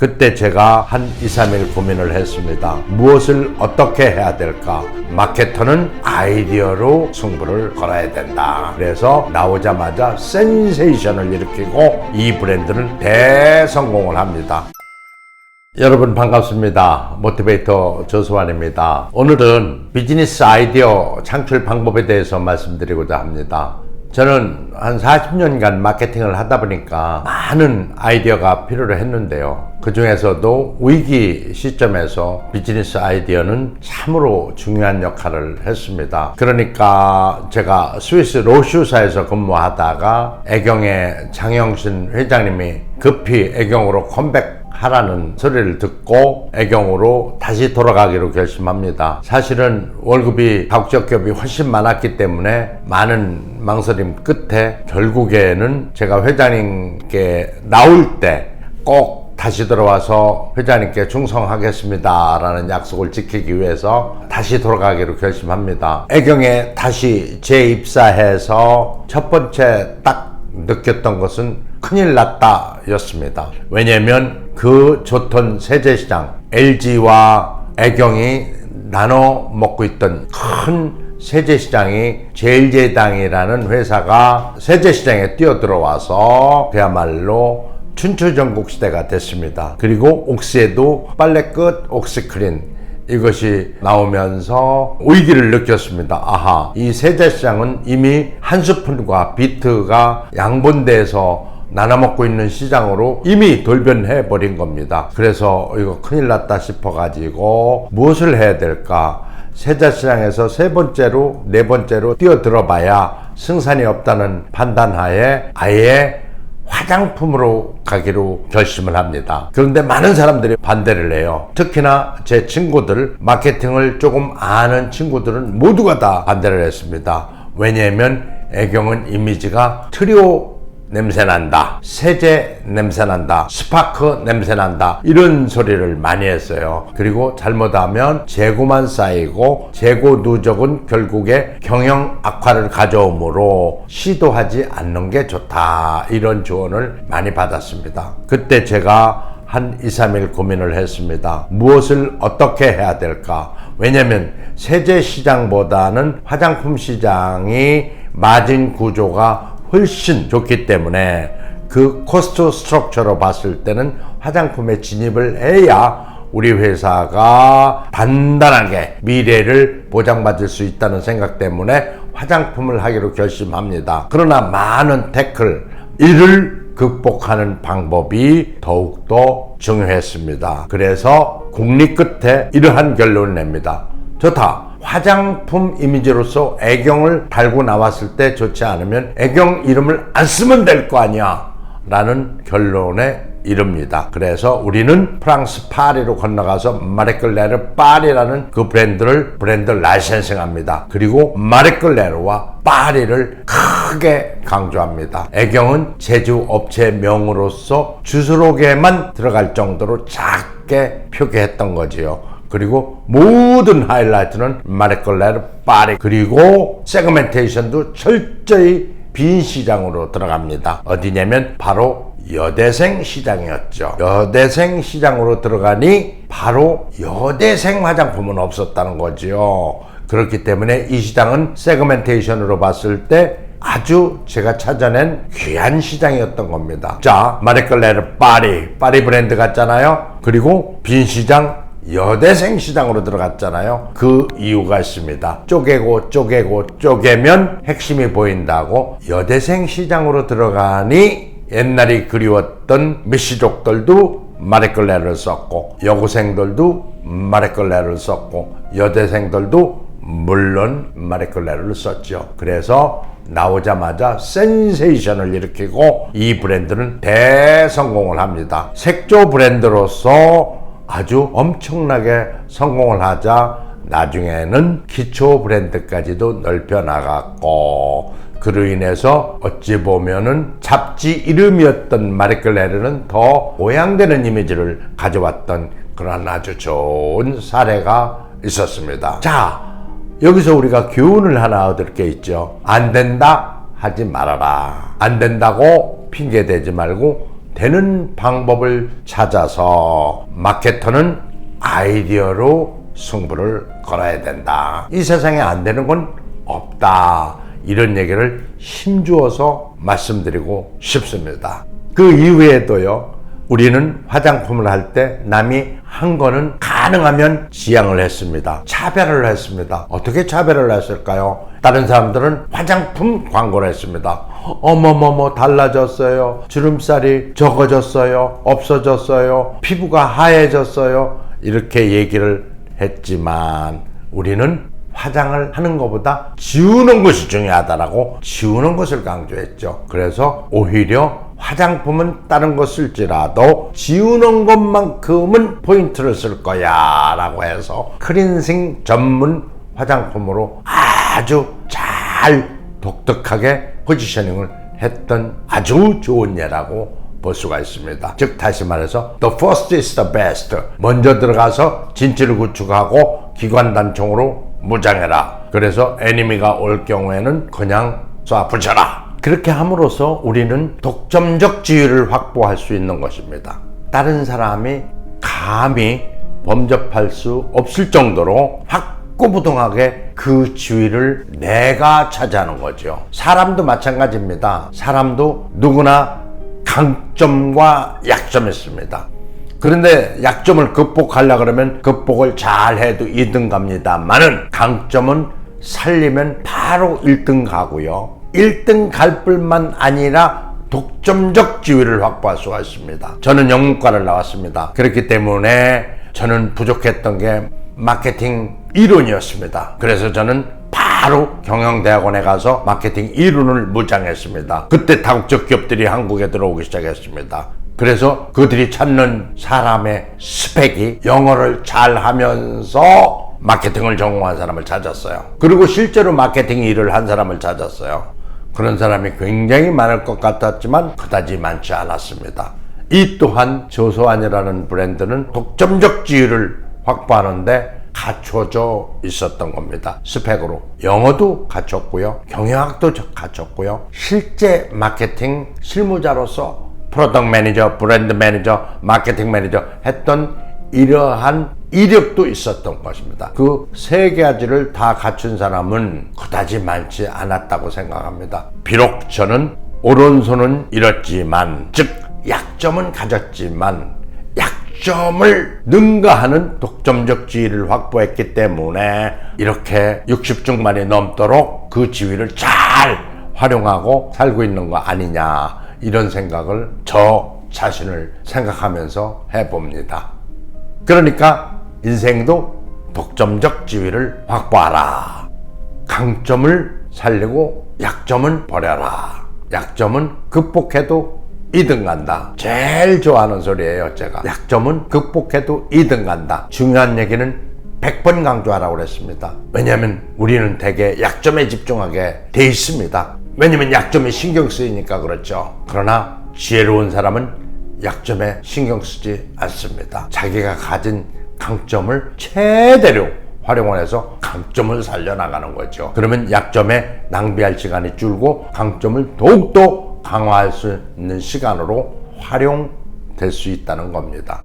그때 제가 한 2, 3일 고민을 했습니다. 무엇을 어떻게 해야 될까? 마케터는 아이디어로 승부를 걸어야 된다. 그래서 나오자마자 센세이션을 일으키고 이 브랜드는 대성공을 합니다. 여러분 반갑습니다. 모티베이터 조수환입니다. 오늘은 비즈니스 아이디어 창출 방법에 대해서 말씀드리고자 합니다. 저는 한 40년간 마케팅을 하다 보니까 많은 아이디어가 필요로 했는데요. 그 중에서도 위기 시점에서 비즈니스 아이디어는 참으로 중요한 역할을 했습니다. 그러니까 제가 스위스 로슈사에서 근무하다가 애경의 장영신 회장님이 급히 애경으로 컴백하라는 소리를 듣고 애경으로 다시 돌아가기로 결심합니다. 사실은 월급이 다국적 기업이 훨씬 많았기 때문에 많은 망설임 끝에 결국에는 제가 회장님께 나올 때 꼭 다시 들어와서 회장님께 충성하겠습니다 라는 약속을 지키기 위해서 다시 돌아가기로 결심합니다. 애경에 다시 재입사해서 첫 번째 딱 느꼈던 것은 큰일 났다 였습니다. 왜냐면 그 좋던 세제시장 LG와 애경이 나눠 먹고 있던 큰 세제시장이 제일제당이라는 회사가 세제시장에 뛰어들어와서 그야말로 춘추전국 시대가 됐습니다. 그리고 옥시에도 빨래끝 옥시크린 이것이 나오면서 위기를 느꼈습니다. 아하, 이 세제시장은 이미 한스푼과 비트가 양분돼서 나눠먹고 있는 시장으로 이미 돌변해 버린 겁니다. 그래서 이거 큰일 났다 싶어 가지고 무엇을 해야 될까? 세제시장에서 세 번째로 네 번째로 뛰어들어 봐야 승산이 없다는 판단하에 아예 화장품으로 가기로 결심을 합니다. 그런데 많은 사람들이 반대를 해요. 특히나 제 친구들, 마케팅을 조금 아는 친구들은 모두가 다 반대를 했습니다. 왜냐하면 애경은 이미지가 트리오 냄새난다, 세제 냄새난다, 스파크 냄새난다 이런 소리를 많이 했어요. 그리고 잘못하면 재고만 쌓이고 재고 누적은 결국에 경영 악화를 가져오므로 시도하지 않는 게 좋다 이런 조언을 많이 받았습니다. 그때 제가 한 2, 3일 고민을 했습니다. 무엇을 어떻게 해야 될까? 왜냐면 세제 시장보다는 화장품 시장이 마진 구조가 훨씬 좋기 때문에 그 코스트 스트럭처로 봤을 때는 화장품에 진입을 해야 우리 회사가 단단하게 미래를 보장받을 수 있다는 생각 때문에 화장품을 하기로 결심합니다. 그러나 많은 태클, 이를 극복하는 방법이 더욱더 중요했습니다. 그래서 국리 끝에 이러한 결론을 냅니다. 좋다. 화장품 이미지로서 애경을 달고 나왔을 때 좋지 않으면 애경 이름을 안 쓰면 될 거 아니야 라는 결론에 이릅니다. 그래서 우리는 프랑스 파리로 건너가서 마리끌레르 파리라는 그 브랜드를 라이센싱합니다. 그리고 마리끌레르와 파리를 크게 강조합니다. 애경은 제조업체명으로서 주소록에만 들어갈 정도로 작게 표기했던 거지요. 그리고 모든 하이라이트는 마리끌레르 파리, 그리고 세그멘테이션도 철저히 빈 시장으로 들어갑니다. 어디냐면 바로 여대생 시장이었죠. 여대생 시장으로 들어가니 바로 여대생 화장품은 없었다는 거지요. 그렇기 때문에 이 시장은 세그멘테이션으로 봤을 때 아주 제가 찾아낸 귀한 시장이었던 겁니다. 자, 마리끌레르 파리 브랜드 같잖아요. 그리고 빈 시장 여대생 시장으로 들어갔잖아요. 그 이유가 있습니다. 쪼개면 핵심이 보인다고 여대생 시장으로 들어가니 옛날이 그리웠던 미시족들도 마리끌레르를 썼고 여고생들도 마리끌레르를 썼고 여대생들도 물론 마리끌레르를 썼죠. 그래서 나오자마자 센세이션을 일으키고 이 브랜드는 대성공을 합니다. 색조 브랜드로서 아주 엄청나게 성공을 하자 나중에는 기초 브랜드까지도 넓혀 나갔고, 그로 인해서 어찌 보면은 잡지 이름이었던 마리끌레르는 더 모양되는 이미지를 가져왔던 그런 아주 좋은 사례가 있었습니다. 자, 여기서 우리가 교훈을 하나 얻을 게 있죠. 안 된다 하지 말아라. 안 된다고 핑계 대지 말고 되는 방법을 찾아서 마케터는 아이디어로 승부를 걸어야 된다. 이 세상에 안 되는 건 없다. 이런 얘기를 힘주어서 말씀드리고 싶습니다. 그 이후에도요, 우리는 화장품을 할 때 남이 한 거는 가능하면 지양을 했습니다. 차별을 했습니다. 어떻게 차별을 했을까요? 다른 사람들은 화장품 광고를 했습니다. 어머머머 달라졌어요. 주름살이 적어졌어요. 없어졌어요. 피부가 하얘졌어요. 이렇게 얘기를 했지만 우리는 화장을 하는 것보다 지우는 것이 중요하다라고 지우는 것을 강조했죠. 그래서 오히려 화장품은 다른 거 쓸지라도 지우는 것만큼은 포인트를 쓸 거야 라고 해서 클렌징 전문 화장품으로 아주 잘 독특하게 포지셔닝을 했던 아주 좋은 예라고 볼 수가 있습니다. 즉 다시 말해서 The first is the best. 먼저 들어가서 진치를 구축하고 기관단총으로 무장해라. 그래서 에니미가 올 경우에는 그냥 쏴붙여라. 그렇게 함으로써 우리는 독점적 지위를 확보할 수 있는 것입니다. 다른 사람이 감히 범접할 수 없을 정도로 확고부동하게 그 지위를 내가 차지하는 거죠. 사람도 마찬가지입니다. 사람도 누구나 강점과 약점이 있습니다. 그런데 약점을 극복하려고 그러면 극복을 잘 해도 2등 갑니다만은 강점은 살리면 바로 1등 가고요. 1등 갈 뿐만 아니라 독점적 지위를 확보할 수가 있습니다. 저는 영문과를 나왔습니다. 그렇기 때문에 저는 부족했던 게 마케팅 이론이었습니다. 그래서 저는 바로 경영대학원에 가서 마케팅 이론을 무장했습니다. 그때 다국적 기업들이 한국에 들어오기 시작했습니다. 그래서 그들이 찾는 사람의 스펙이 영어를 잘하면서 마케팅을 전공한 사람을 찾았어요. 그리고 실제로 마케팅 일을 한 사람을 찾았어요. 그런 사람이 굉장히 많을 것 같았지만 그다지 많지 않았습니다. 이 또한 조소안이라는 브랜드는 독점적 지위를 확보하는데 갖춰져 있었던 겁니다. 스펙으로 영어도 갖췄고요, 경영학도 갖췄고요, 실제 마케팅 실무자로서 프로덕트 매니저, 브랜드 매니저, 마케팅 매니저 했던 이러한 이력도 있었던 것입니다. 그 세 가지를 다 갖춘 사람은 그다지 많지 않았다고 생각합니다. 비록 저는 오른손은 잃었지만, 즉 약점은 가졌지만 약점을 능가하는 독점적 지위를 확보했기 때문에 이렇게 60중만이 넘도록 그 지위를 잘 활용하고 살고 있는 거 아니냐, 이런 생각을 저 자신을 생각하면서 해봅니다. 그러니까 인생도 독점적 지위를 확보하라. 강점을 살리고 약점은 버려라. 약점은 극복해도 2등 간다. 제일 좋아하는 소리예요, 제가. 약점은 극복해도 2등 간다. 중요한 얘기는 100번 강조하라고 그랬습니다. 왜냐하면 우리는 되게 약점에 집중하게 돼 있습니다. 왜냐면 약점에 신경 쓰이니까 그렇죠. 그러나 지혜로운 사람은 약점에 신경 쓰지 않습니다. 자기가 가진 강점을 최대로 활용을 해서 강점을 살려나가는 거죠. 그러면 약점에 낭비할 시간이 줄고 강점을 더욱더 강화할 수 있는 시간으로 활용될 수 있다는 겁니다.